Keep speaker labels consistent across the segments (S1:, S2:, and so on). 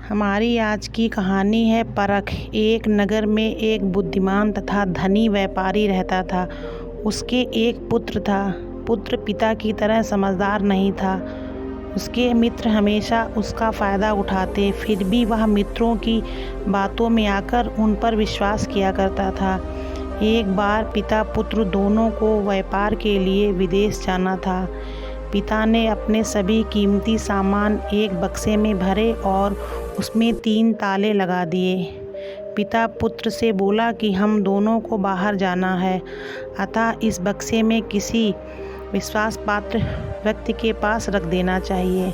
S1: हमारी आज की कहानी है परख। एक नगर में एक बुद्धिमान तथा धनी व्यापारी रहता था। उसके एक पुत्र था। पुत्र पिता की तरह समझदार नहीं था। उसके मित्र हमेशा उसका फ़ायदा उठाते, फिर भी वह मित्रों की बातों में आकर उन पर विश्वास किया करता था। एक बार पिता पुत्र दोनों को व्यापार के लिए विदेश जाना था। पिता ने अपने सभी कीमती सामान एक बक्से में भरे और उसमें 3 ताले लगा दिए। पिता पुत्र से बोला कि हम दोनों को बाहर जाना है, अतः इस बक्से में किसी विश्वास पात्र व्यक्ति के पास रख देना चाहिए।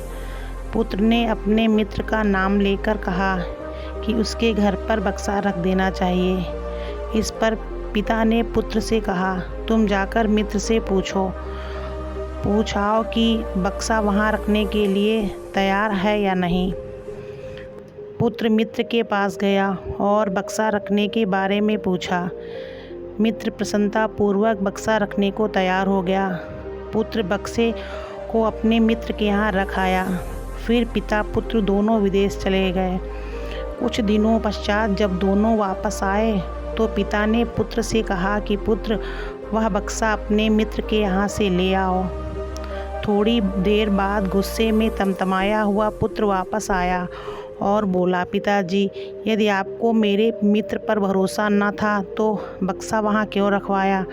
S1: पुत्र ने अपने मित्र का नाम लेकर कहा कि उसके घर पर बक्सा रख देना चाहिए। इस पर पिता ने पुत्र से कहा, तुम जाकर मित्र से पूछाओ कि बक्सा वहाँ रखने के लिए तैयार है या नहीं। पुत्र मित्र के पास गया और बक्सा रखने के बारे में पूछा। मित्र प्रसन्नतापूर्वक बक्सा रखने को तैयार हो गया। पुत्र बक्से को अपने मित्र के यहाँ रख आया। फिर पिता पुत्र दोनों विदेश चले गए। कुछ दिनों पश्चात जब दोनों वापस आए तो पिता ने पुत्र से कहा कि पुत्र, वह बक्सा अपने मित्र के यहाँ से ले आओ। थोड़ी देर बाद गुस्से में तमतमाया हुआ पुत्र वापस आया और बोला, पिताजी, यदि आपको मेरे मित्र पर भरोसा न था तो बक्सा वहाँ क्यों रखवाया?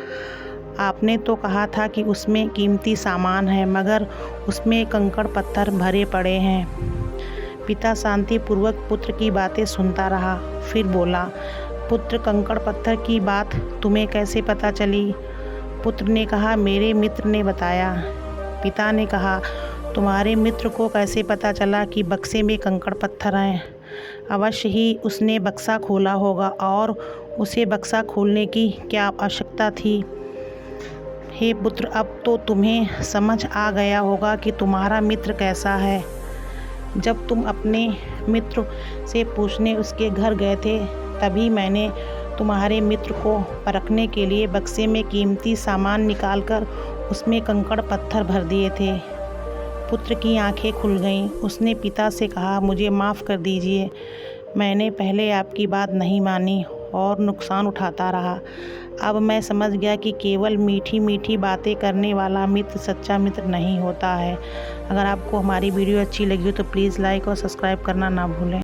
S1: आपने तो कहा था कि उसमें कीमती सामान है, मगर उसमें कंकड़ पत्थर भरे पड़े हैं। पिता शांतिपूर्वक पुत्र की बातें सुनता रहा। फिर बोला, पुत्र, कंकड़ पत्थर की बात तुम्हें कैसे पता चली? पुत्र ने कहा, मेरे मित्र ने बताया। पिता ने कहा, तुम्हारे मित्र को कैसे पता चला कि बक्से में कंकड़ पत्थर हैं? अवश्य ही उसने बक्सा खोला होगा, और उसे बक्सा खोलने की क्या आवश्यकता थी? हे पुत्र, अब तो तुम्हें समझ आ गया होगा कि तुम्हारा मित्र कैसा है। जब तुम अपने मित्र से पूछने उसके घर गए थे, तभी मैंने तुम्हारे मित्र को परखने के लिए बक्से में कीमती सामान निकालकर उसमें कंकड़ पत्थर भर दिए थे। पुत्र की आंखें खुल गईं। उसने पिता से कहा, मुझे माफ़ कर दीजिए, मैंने पहले आपकी बात नहीं मानी और नुकसान उठाता रहा। अब मैं समझ गया कि केवल मीठी मीठी बातें करने वाला मित्र सच्चा मित्र नहीं होता है। अगर आपको हमारी वीडियो अच्छी लगी हो तो प्लीज़ लाइक और सब्सक्राइब करना ना भूलें।